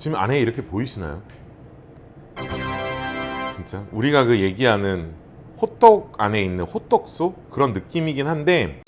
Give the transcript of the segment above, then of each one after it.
지금 안에 이렇게 보이시나요? 진짜 우리가 그 얘기하는 호떡 안에 있는 호떡소 그런 느낌이긴 한데,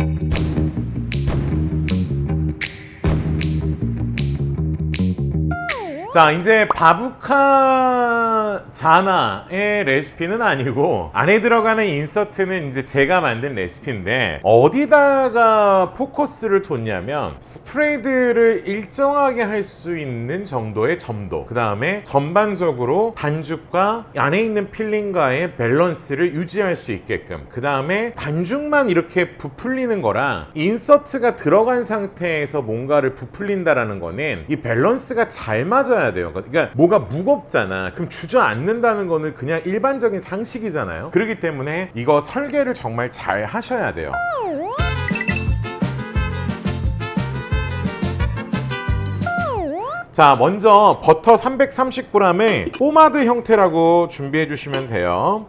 자 이제 바부카 자나의 레시피는 아니고 안에 들어가는 인서트는 이제 제가 만든 레시피인데, 어디다가 포커스를 뒀냐면 스프레드를 일정하게 할 수 있는 정도의 점도, 그 다음에 전반적으로 반죽과 안에 있는 필링과의 밸런스를 유지할 수 있게끔, 그 다음에 반죽만 이렇게 부풀리는 거랑 인서트가 들어간 상태에서 뭔가를 부풀린다라는 거는 이 밸런스가 잘 맞아야 돼요. 그러니까 뭐가 무겁잖아. 그럼 주저앉는다는 거는 그냥 일반적인 상식이잖아요. 그렇기 때문에 이거 설계를 정말 잘 하셔야 돼요. 자, 먼저 버터 330g을 포마드 형태라고 준비해 주시면 돼요.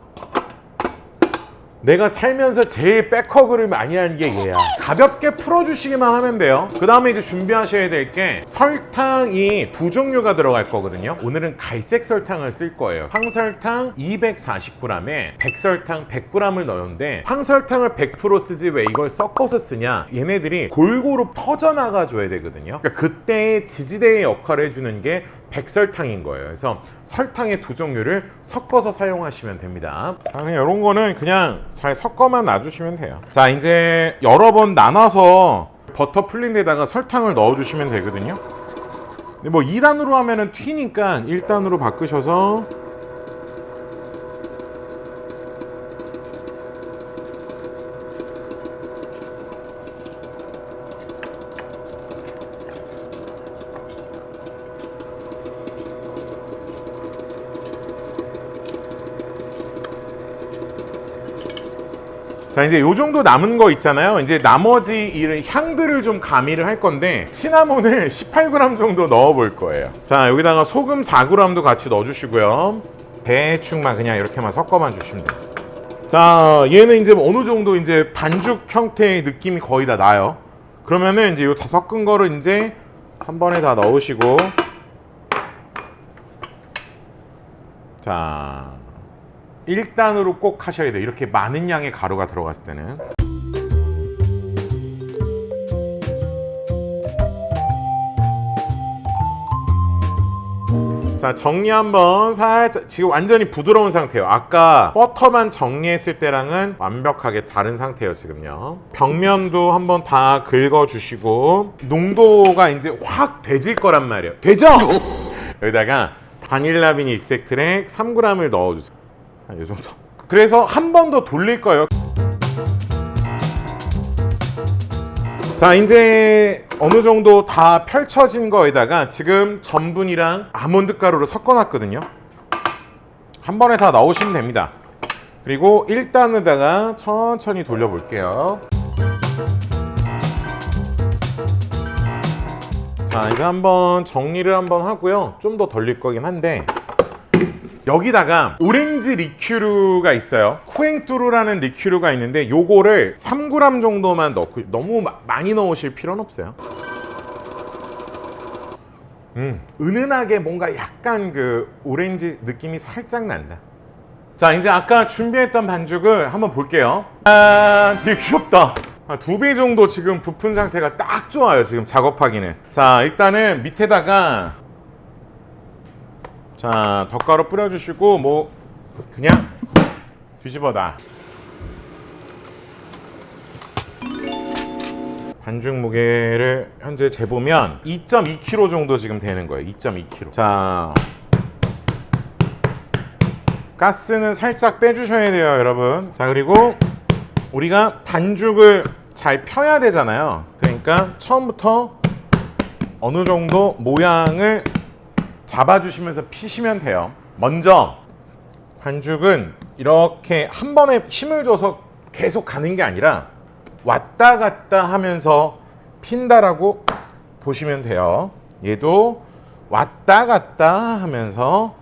내가 살면서 제일 백허그를 많이 한 게 얘야. 가볍게 풀어주시기만 하면 돼요. 그 다음에 이제 준비하셔야 될 게 설탕이 두 종류가 들어갈 거거든요. 오늘은 갈색 설탕을 쓸 거예요. 황설탕 240g에 백설탕 100g을 넣었는데, 황설탕을 100% 쓰지 왜 이걸 섞어서 쓰냐, 얘네들이 골고루 퍼져나가 줘야 되거든요. 그러니까 그때의 지지대의 역할을 해주는 게 백설탕인 거예요. 그래서 설탕의 두 종류를 섞어서 사용하시면 됩니다. 그냥 이런 거는 그냥 잘 섞어만 놔주시면 돼요. 자, 이제 여러 번 나눠서 버터 풀린 데다가 설탕을 넣어주시면 되거든요. 근데 뭐 2단으로 하면은 튀니까 1단으로 바꾸셔서, 자 이제 요 정도 남은 거 있잖아요. 이제 나머지 이런 향들을 좀 가미를 할 건데, 시나몬을 18g 정도 넣어 볼 거예요. 자, 여기다가 소금 4g도 같이 넣어 주시고요. 대충만 그냥 이렇게만 섞어만 주시면 돼요. 자, 얘는 이제 어느 정도 이제 반죽 형태의 느낌이 거의 다 나요. 그러면은 이제 요 다 섞은 거를 이제 한 번에 다 넣으시고, 자 1단으로 꼭 하셔야 돼요. 이렇게 많은 양의 가루가 들어갔을 때는. 자, 정리 한번 살짝. 지금 완전히 부드러운 상태예요. 아까 버터만 정리했을 때랑은 완벽하게 다른 상태예요 지금요. 벽면도 한번 다 긁어주시고, 농도가 이제 확 돼질 거란 말이에요. 되죠? 여기다가 바닐라 비니 익섹트랙 3g을 넣어주세요. 이 정도. 그래서 한 번 더 돌릴 거예요. 자, 이제 어느 정도 다 펼쳐진 거에다가 지금 전분이랑 아몬드 가루를 섞어놨거든요. 한 번에 다 넣으시면 됩니다. 그리고 1단에다가 천천히 돌려볼게요. 자, 이제 한번 정리를 한번 하고요. 좀 더 돌릴 거긴 한데, 여기다가 오렌지 리큐르가 있어요. 쿠엥뚜루라는 리큐르가 있는데, 요거를 3g 정도만 넣고, 너무 많이 넣으실 필요는 없어요. 은은하게 뭔가 약간 그 오렌지 느낌이 살짝 난다. 자, 이제 아까 준비했던 반죽을 한번 볼게요. 아, 되게 귀엽다. 2배 정도 지금 부푼 상태가 딱 좋아요, 지금 작업하기는. 자, 일단은 밑에다가, 자, 덧가루 뿌려주시고, 뭐 그냥 뒤집어다. 반죽 무게를 현재 재보면 2.2kg 정도 지금 되는 거예요. 2.2kg. 자, 가스는 살짝 빼주셔야 돼요, 여러분. 자, 그리고 우리가 반죽을 잘 펴야 되잖아요. 그러니까 처음부터 어느 정도 모양을 잡아주시면서 피시면 돼요. 먼저 반죽은 이렇게 한 번에 힘을 줘서 계속 가는 게 아니라 왔다 갔다 하면서 핀다라고 보시면 돼요. 얘도 왔다 갔다 하면서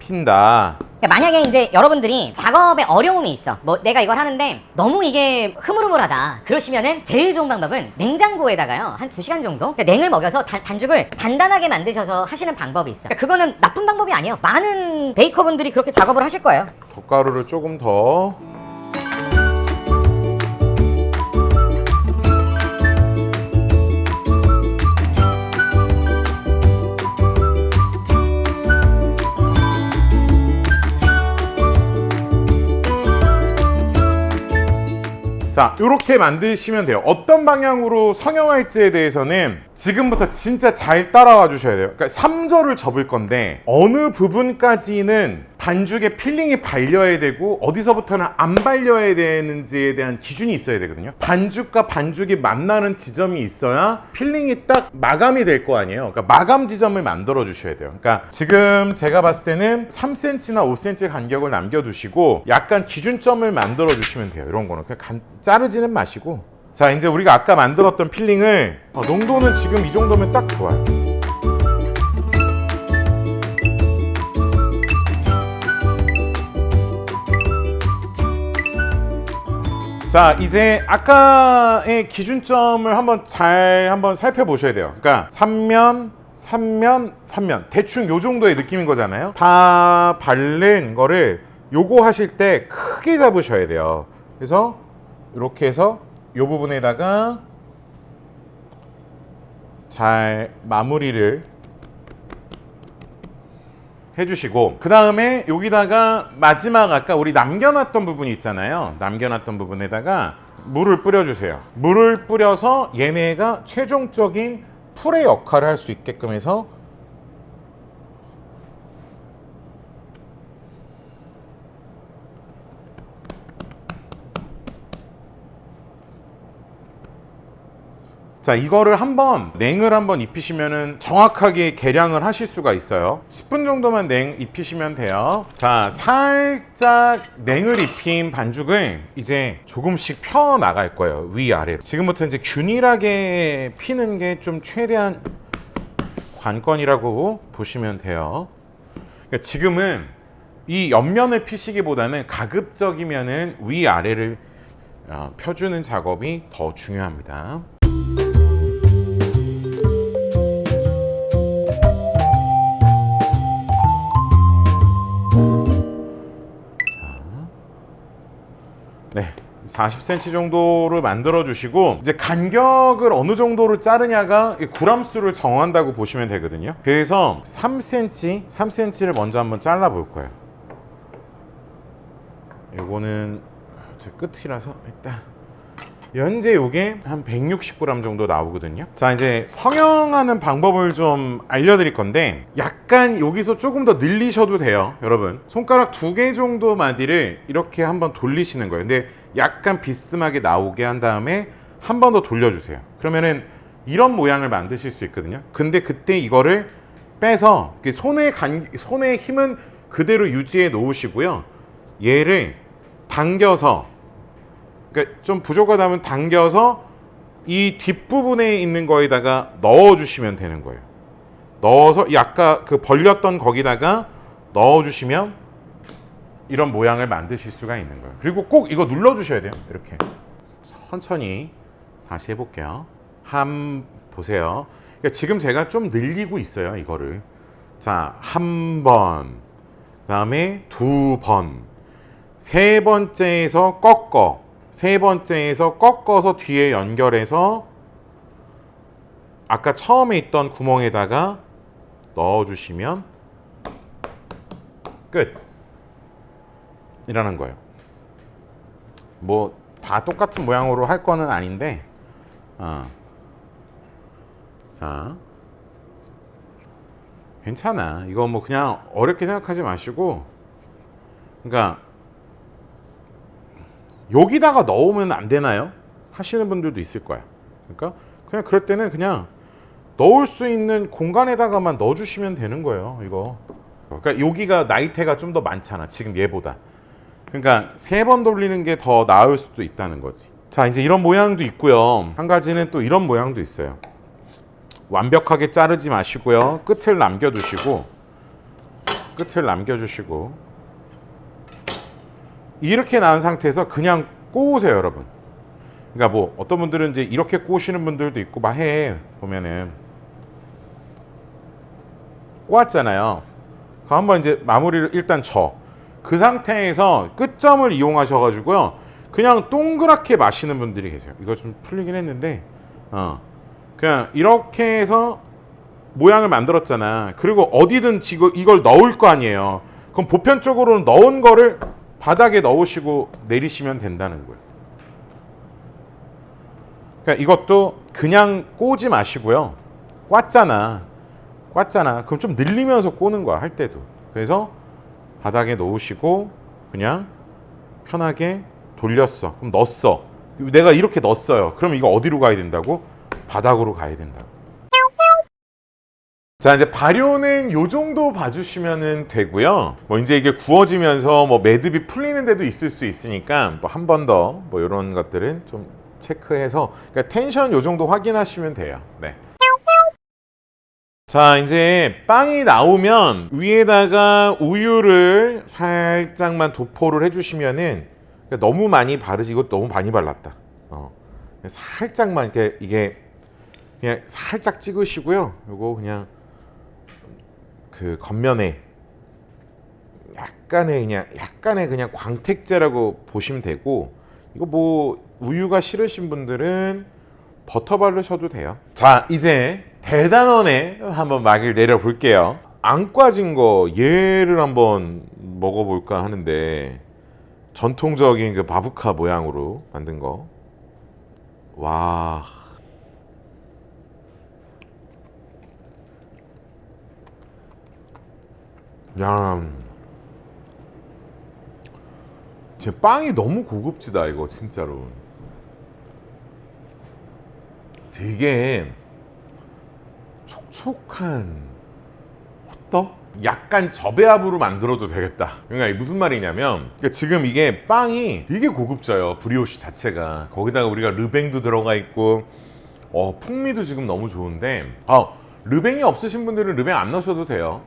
입힌다. 그러니까 만약에 이제 여러분들이 작업에 어려움이 있어. 뭐 내가 이걸 하는데 너무 이게 흐물흐물하다. 그러시면은 제일 좋은 방법은 냉장고에다가요. 한 2시간 정도 그러니까 냉을 먹여서 반죽을 단단하게 만드셔서 하시는 방법이 있어. 그러니까 그거는 나쁜 방법이 아니에요. 많은 베이커분들이 그렇게 작업을 하실 거예요. 덧가루를 조금 더. 자, 이렇게 만드시면 돼요. 어떤 방향으로 성형할지에 대해서는 지금부터 진짜 잘 따라와 주셔야 돼요. 그러니까 3절을 접을 건데 어느 부분까지는 반죽에 필링이 발려야 되고 어디서부터는 안 발려야 되는지에 대한 기준이 있어야 되거든요. 반죽과 반죽이 만나는 지점이 있어야 필링이 딱 마감이 될 거 아니에요. 그러니까 마감 지점을 만들어 주셔야 돼요. 그러니까 지금 제가 봤을 때는 3cm나 5cm 간격을 남겨두시고 약간 기준점을 만들어 주시면 돼요. 이런 거는 그냥 자르지는 마시고. 자, 이제 우리가 아까 만들었던 필링을 농도는 지금 이 정도면 딱 좋아요. 자, 이제 아까의 기준점을 한번 살펴보셔야 돼요. 그러니까 3면, 3면, 3면 대충 요 정도의 느낌인 거잖아요. 다 바른 거를 요거 하실 때 크게 잡으셔야 돼요. 그래서 이렇게 해서 이 부분에다가 잘 마무리를 해주시고 그 다음에 여기다가 마지막 아까 우리 남겨놨던 부분이 있잖아요. 남겨놨던 부분에다가 물을 뿌려주세요. 물을 뿌려서 얘네가 최종적인 풀의 역할을 할 수 있게끔 해서 자, 이거를 한번 냉을 한번 입히시면은 정확하게 계량을 하실 수가 있어요. 10분 정도만 냉 입히시면 돼요. 자, 살짝 냉을 입힌 반죽을 이제 조금씩 펴 나갈 거예요. 위아래로. 지금부터 이제 균일하게 피는 게 좀 최대한 관건이라고 보시면 돼요. 그러니까 지금은 이 옆면을 피시기보다는 가급적이면은 위아래를 펴주는 작업이 더 중요합니다. 네, 40cm 정도를 만들어 주시고 이제 간격을 어느 정도로 자르냐가 구람수를 정한다고 보시면 되거든요. 그래서 3cm를 먼저 한번 잘라 볼 거예요. 요거는 제 끝이라서 일단 현재 요게 한 160g 정도 나오거든요. 자, 이제 성형하는 방법을 좀 알려드릴 건데 약간 여기서 조금 더 늘리셔도 돼요. 여러분 손가락 2개 정도 마디를 이렇게 한번 돌리시는 거예요. 근데 약간 비스듬하게 나오게 한 다음에 한 번 더 돌려주세요. 그러면은 이런 모양을 만드실 수 있거든요. 근데 그때 이거를 빼서 손의 힘은 그대로 유지해 놓으시고요. 얘를 당겨서, 그러니까 좀 부족하다면 당겨서 이 뒷부분에 있는 거에다가 넣어주시면 되는 거예요. 넣어서 아까 그 벌렸던 거기다가 넣어주시면 이런 모양을 만드실 수가 있는 거예요. 그리고 꼭 이거 눌러주셔야 돼요. 이렇게 천천히 다시 해볼게요. 보세요. 그러니까 지금 제가 좀 늘리고 있어요. 이거를. 자, 한 번, 그 다음에 2번, 세 번째에서 꺾어, 세 번째에서 꺾어서 뒤에 연결해서 아까 처음에 있던 구멍에다가 넣어주시면 끝. 이라는 거예요. 뭐 다 똑같은 모양으로 할 거는 아닌데, 자, 괜찮아. 이거 뭐 그냥 어렵게 생각하지 마시고, 그러니까 여기다가 넣으면 안 되나요? 하시는 분들도 있을 거야. 그러니까 그냥 그럴 때는 그냥 넣을 수 있는 공간에다가만 넣어주시면 되는 거예요. 이거. 그러니까 여기가 나이테가 좀 더 많잖아. 지금 얘보다. 그러니까 3번 돌리는 게 더 나을 수도 있다는 거지. 자, 이제 이런 모양도 있고요. 한 가지는 또 이런 모양도 있어요. 완벽하게 자르지 마시고요. 끝을 남겨두시고 끝을 남겨주시고 이렇게 나온 상태에서 그냥 꼬우세요, 여러분. 그러니까 뭐 어떤 분들은 이제 이렇게 꼬시는 분들도 있고 막 해 보면은 꼬았잖아요. 그럼 한번 이제 마무리를 일단 그 상태에서 끝점을 이용하셔가지고요. 그냥 동그랗게 마시는 분들이 계세요. 이거 좀 풀리긴 했는데, 그냥 이렇게 해서 모양을 만들었잖아. 그리고 어디든 지금 이걸 넣을 거 아니에요. 그럼 보편적으로는 넣은 거를 바닥에 넣으시고 내리시면 된다는 거예요. 그러니까 이것도 그냥 꼬지 마시고요. 꽈잖아. 그럼 좀 늘리면서 꼬는 거야, 할 때도. 그래서 바닥에 놓으시고 그냥 편하게 돌렸어. 그럼 넣었어. 내가 이렇게 넣었어요. 그럼 이거 어디로 가야 된다고? 바닥으로 가야 된다고. 자, 이제 발효는 요 정도 봐주시면 되고요. 뭐 이제 이게 구워지면서 뭐 매듭이 풀리는 데도 있을 수 있으니까 뭐 한 번 더 뭐 이런 것들은 좀 체크해서, 그러니까 텐션 요 정도 확인하시면 돼요. 네. 자, 이제 빵이 나오면 위에다가 우유를 살짝만 도포를 해주시면은, 그러니까 너무 많이 바르지, 이거 너무 많이 발랐다. 살짝만 이게 그냥 살짝 찍으시고요. 요거 그냥 그 겉면에 약간의 그냥 광택제라고 보시면 되고, 이거 뭐 우유가 싫으신 분들은 버터 바르셔도 돼요. 자, 이제 대단원에 한번 막을 내려 볼게요. 안 꽈진 거 얘를 한번 먹어볼까 하는데, 전통적인 그 바부카 모양으로 만든 거. 와. 야, 제 빵이 너무 고급지다 이거 진짜로. 되게 촉촉한 호떡? 약간 저배합으로 만들어도 되겠다. 그러니까 이게 무슨 말이냐면, 그러니까 지금 이게 빵이 되게 고급져요. 브리오시 자체가. 거기다가 우리가 르뱅도 들어가 있고, 풍미도 지금 너무 좋은데, 르뱅이 없으신 분들은 르뱅 안 넣으셔도 돼요.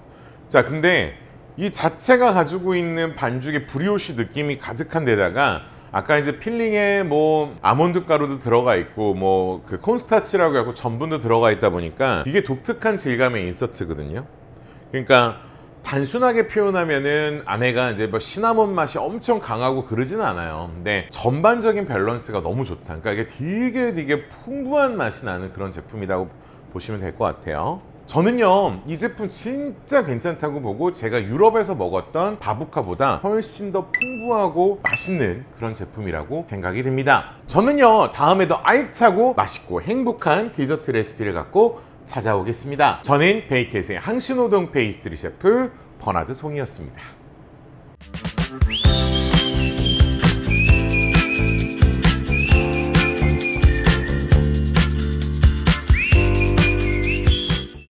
자, 근데 이 자체가 가지고 있는 반죽의 브리오시 느낌이 가득한 데다가 아까 이제 필링에 뭐 아몬드 가루도 들어가 있고 뭐 그 콘스타치라고 하고 전분도 들어가 있다 보니까 이게 독특한 질감의 인서트거든요. 그러니까 단순하게 표현하면은 안에가 이제 뭐 시나몬 맛이 엄청 강하고 그러지는 않아요. 근데 전반적인 밸런스가 너무 좋다. 그러니까 이게 되게 풍부한 맛이 나는 그런 제품이라고 보시면 될 것 같아요. 저는요, 이 제품 진짜 괜찮다고 보고, 제가 유럽에서 먹었던 바부카보다 훨씬 더 풍부하고 맛있는 그런 제품이라고 생각이 듭니다. 저는요, 다음에도 알차고 맛있고 행복한 디저트 레시피를 갖고 찾아오겠습니다. 저는 베이켓의 항신호동 페이스트리 셰프 버나드 송이었습니다.